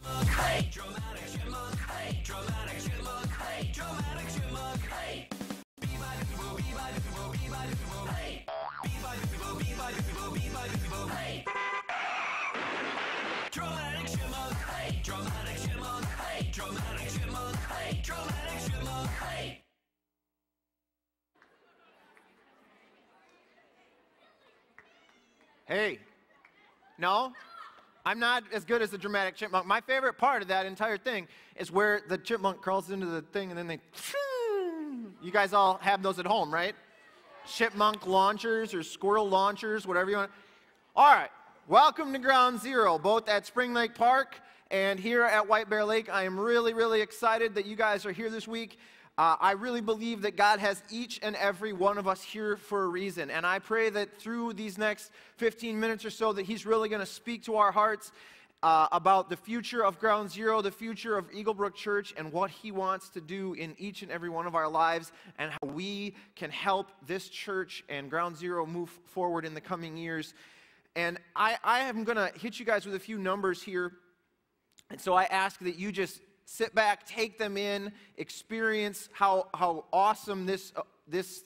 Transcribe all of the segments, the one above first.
Hey, dramatic chipmunk. Hey, dramatic chipmunk. Hey, dramatic chipmunk. Hey, be my people, be my people, be my people. Hey, be my people, be my people, be my people. Hey, dramatic chipmunk. Hey, dramatic chipmunk. Hey, dramatic chipmunk. Hey, dramatic chipmunk. Hey. Hey, no, I'm not as good as the dramatic chipmunk. My favorite part of that entire thing is where the chipmunk crawls into the thing and then they, you guys all have those at home, right? Chipmunk launchers or squirrel launchers, whatever you want. All right, welcome to Ground Zero, both at Spring Lake Park and here at White Bear Lake. I am really, really excited that you guys are here this week. I really believe that God has each and every one of us here for a reason. And I pray that through these next 15 minutes or so that He's really going to speak to our hearts about the future of Ground Zero, the future of Eaglebrook Church, and what He wants to do in each and every one of our lives, and how we can help this church and Ground Zero move forward in the coming years. And I am going to hit you guys with a few numbers here. And so I ask that you just sit back, take them in, experience how awesome this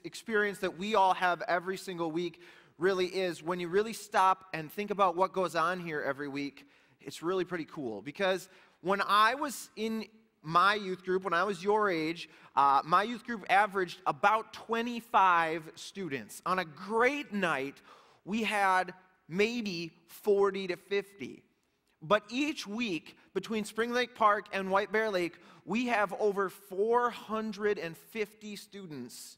experience that we all have every single week really is. When you really stop and think about what goes on here every week, it's really pretty cool. Because when I was in my youth group, when I was your age, my youth group averaged about 25 students. On a great night, we had maybe 40 to 50. But each week, between Spring Lake Park and White Bear Lake, we have over 450 students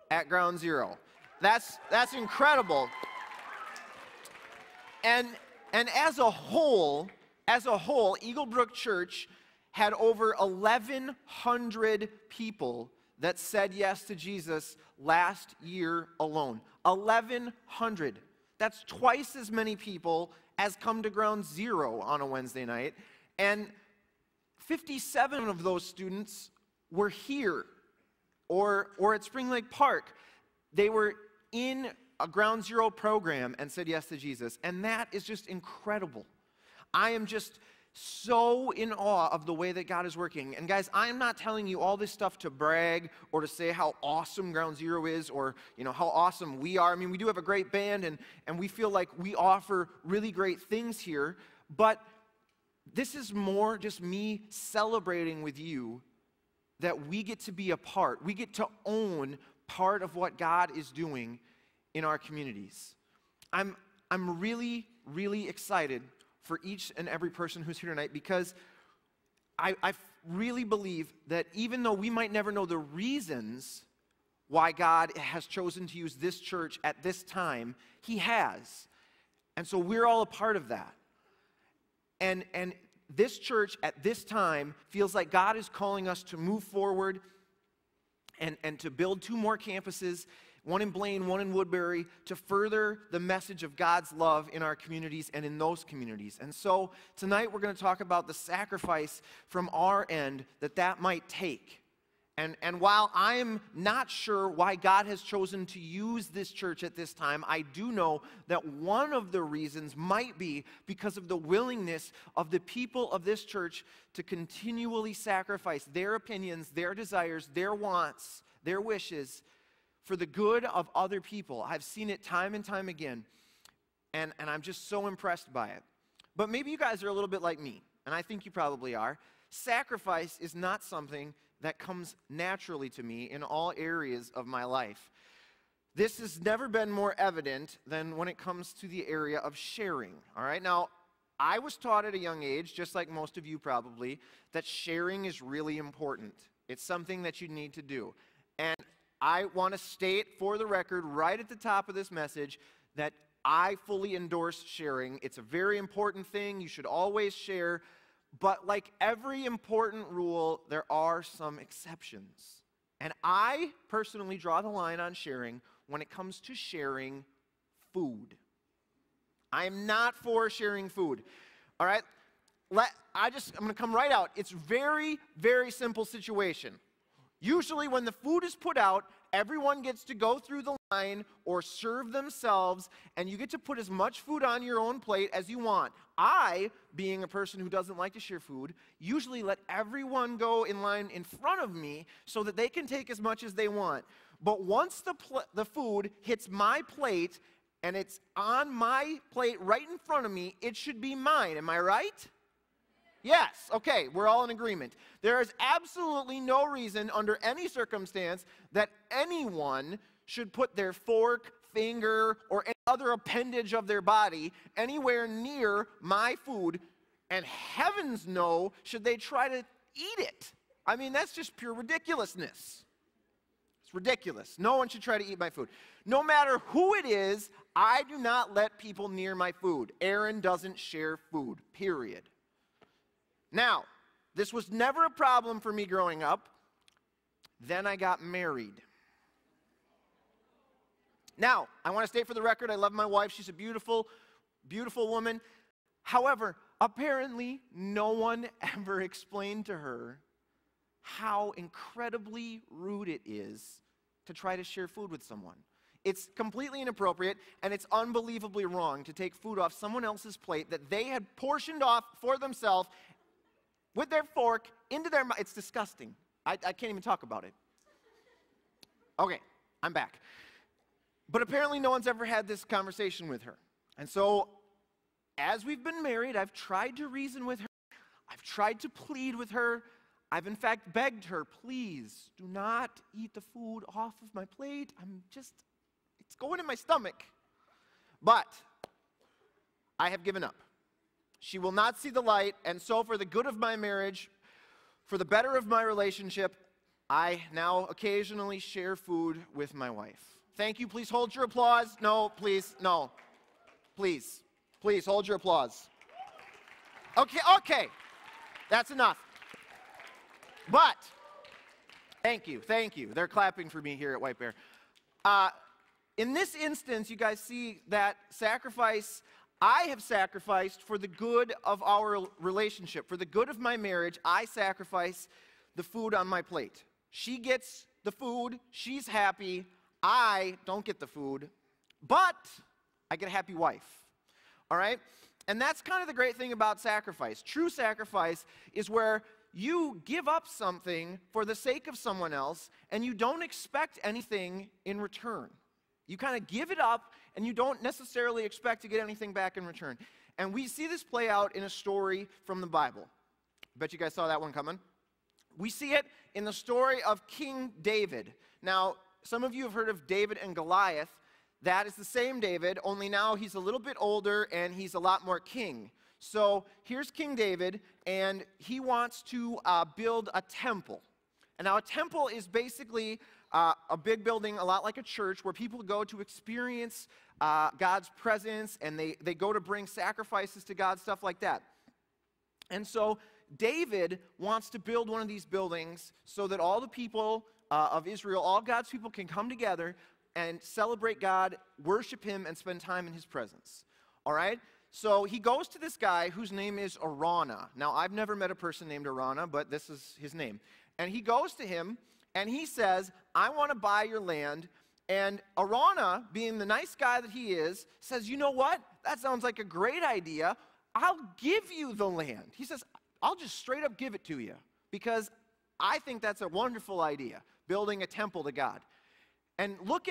at Ground Zero. That's incredible. And as a whole, Eaglebrook Church had over 1,100 people that said yes to Jesus last year alone. 1,100. That's twice as many people as come to Ground Zero on a Wednesday night. And 57 of those students were here or at Spring Lake Park. They were in a Ground Zero program and said yes to Jesus. And that is just incredible. I am just so in awe of the way that God is working. And guys, I am not telling you all this stuff to brag or to say how awesome Ground Zero is or how awesome we are. I mean, we do have a great band and we feel like we offer really great things here. But this is more just me celebrating with you that we get to be a part. We get to own part of what God is doing in our communities. I'm really, really excited for each and every person who's here tonight because I really believe that even though we might never know the reasons why God has chosen to use this church at this time, He has. And so we're all a part of that. And this church at this time feels like God is calling us to move forward and to build 2 more campuses, one in Blaine, one in Woodbury, to further the message of God's love in our communities and in those communities. And so tonight we're going to talk about the sacrifice from our end that might take. And while I am not sure why God has chosen to use this church at this time, I do know that one of the reasons might be because of the willingness of the people of this church to continually sacrifice their opinions, their desires, their wants, their wishes for the good of other people. I've seen it time and time again, and I'm just so impressed by it. But maybe you guys are a little bit like me, and I think you probably are. Sacrifice is not something that comes naturally to me in all areas of my life. This has never been more evident than when it comes to the area of sharing, all right? Now, I was taught at a young age, just like most of you probably, that sharing is really important. It's something that you need to do. And I want to state for the record right at the top of this message that I fully endorse sharing. It's a very important thing. You should always share. But like every important rule, there are some exceptions. And I personally draw the line on sharing when it comes to sharing food. I am not for sharing food. All right? I'm going to come right out. It's very, very simple situation. Usually when the food is put out, everyone gets to go through the line or serve themselves, and you get to put as much food on your own plate as you want. I, being a person who doesn't like to share food, usually let everyone go in line in front of me so that they can take as much as they want. But once the food hits my plate and it's on my plate right in front of me, it should be mine. Am I right? Yes, okay, we're all in agreement. There is absolutely no reason under any circumstance that anyone should put their fork, finger, or any other appendage of their body anywhere near my food, and heavens no, should they try to eat it. I mean, that's just pure ridiculousness. It's ridiculous. No one should try to eat my food. No matter who it is, I do not let people near my food. Aaron doesn't share food, period. Now, this was never a problem for me growing up. Then I got married. Now, I want to state for the record, I love my wife. She's a beautiful, beautiful woman. However, apparently, no one ever explained to her how incredibly rude it is to try to share food with someone. It's completely inappropriate, and it's unbelievably wrong to take food off someone else's plate that they had portioned off for themselves with their fork into their mouth. It's disgusting. I can't even talk about it. Okay, I'm back. But apparently no one's ever had this conversation with her. And so, as we've been married, I've tried to reason with her. I've tried to plead with her. I've in fact begged her, please do not eat the food off of my plate. It's going in my stomach. But I have given up. She will not see the light, and so for the good of my marriage, for the better of my relationship, I now occasionally share food with my wife. Thank you. Please hold your applause. No, please, no. Please, please hold your applause. Okay. That's enough. But, thank you. They're clapping for me here at White Bear. In this instance, you guys see that sacrifice I have sacrificed for the good of our relationship. For the good of my marriage, I sacrifice the food on my plate. She gets the food. She's happy. I don't get the food, but I get a happy wife. All right? And that's kind of the great thing about sacrifice. True sacrifice is where you give up something for the sake of someone else, and you don't expect anything in return. You kind of give it up, and you don't necessarily expect to get anything back in return. And we see this play out in a story from the Bible. I bet you guys saw that one coming. We see it in the story of King David. Now, some of you have heard of David and Goliath. That is the same David, only now he's a little bit older, and he's a lot more king. So here's King David, and he wants to build a temple. And now a temple is basically a big building, a lot like a church, where people go to experience God's presence, and they go to bring sacrifices to God, stuff like that. And so David wants to build one of these buildings so that all the people of Israel, all God's people, can come together and celebrate God, worship Him, and spend time in His presence. All right? So he goes to this guy whose name is Araunah. Now, I've never met a person named Araunah, but this is his name. And he goes to him, and he says, I want to buy your land. And Araunah, being the nice guy that he is, says, you know what? That sounds like a great idea. I'll give you the land. He says, I'll just straight up give it to you, because I think that's a wonderful idea, building a temple to God. And look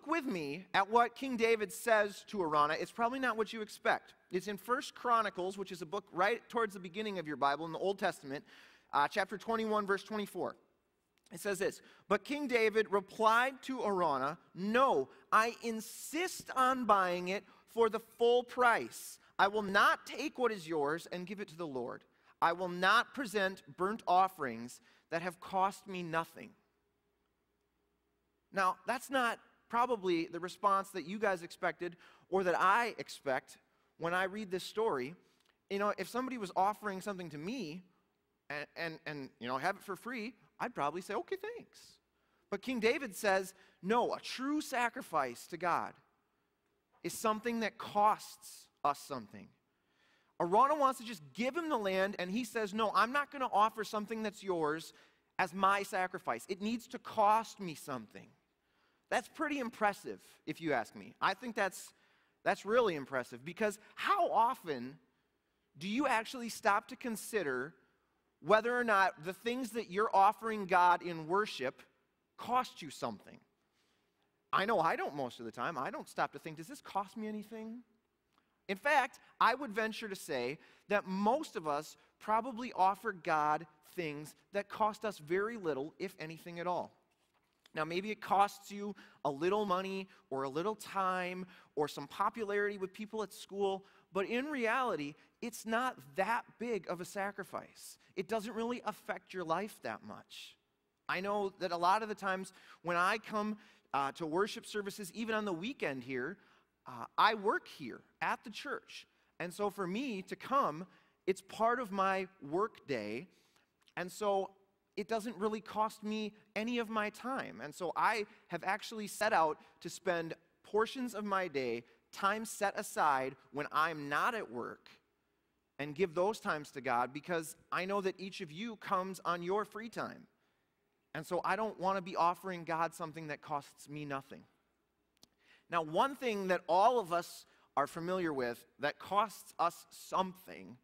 with me at what King David says to Araunah. It's probably not what you expect. It's in 1 Chronicles, which is a book right towards the beginning of your Bible in the Old Testament, chapter 21, verse 24. It says this, but King David replied to Araunah, no, I insist on buying it for the full price. I will not take what is yours and give it to the Lord. I will not present burnt offerings that have cost me nothing. Now, that's not probably the response that you guys expected or that I expect when I read this story. You know, if somebody was offering something to me and you know, have it for free, I'd probably say, okay, thanks. But King David says, no, a true sacrifice to God is something that costs us something. Araunah wants to just give him the land, and he says, no, I'm not going to offer something that's yours as my sacrifice. It needs to cost me something. That's pretty impressive, if you ask me. I think that's really impressive, because how often do you actually stop to consider whether or not the things that you're offering God in worship cost you something? I know I don't most of the time. I don't stop to think, does this cost me anything? In fact, I would venture to say that most of us probably offer God things that cost us very little, if anything at all. Now, maybe it costs you a little money or a little time or some popularity with people at school, but in reality, it's not that big of a sacrifice. It doesn't really affect your life that much. I know that a lot of the times when I come to worship services, even on the weekend here, I work here at the church. And so for me to come, it's part of my work day. And so it doesn't really cost me any of my time. And so I have actually set out to spend portions of my day, time set aside when I'm not at work, and give those times to God, because I know that each of you comes on your free time. And so I don't want to be offering God something that costs me nothing. Now, one thing that all of us are familiar with that costs us something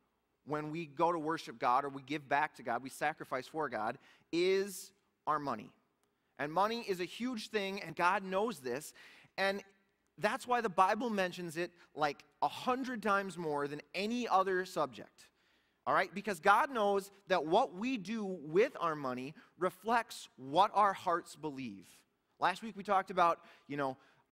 when we go to worship God or we give back to God, we sacrifice for God, is our money. And money is a huge thing, and God knows this, and that's why the Bible mentions it like 100 times more than any other subject. All right? Because God knows that what we do with our money reflects what our hearts believe. Last week we talked about,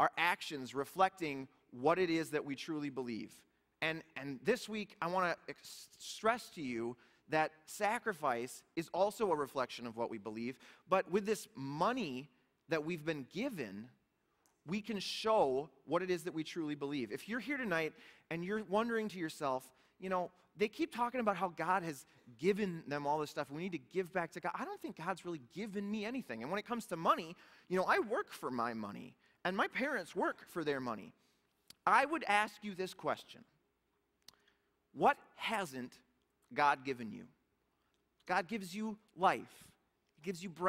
our actions reflecting what it is that we truly believe. And this week, I want to stress to you that sacrifice is also a reflection of what we believe. But with this money that we've been given, we can show what it is that we truly believe. If you're here tonight and you're wondering to yourself, they keep talking about how God has given them all this stuff. We need to give back to God. I don't think God's really given me anything. And when it comes to money, I work for my money. And my parents work for their money. I would ask you this question. What hasn't God given you? God gives you life. He gives you breath.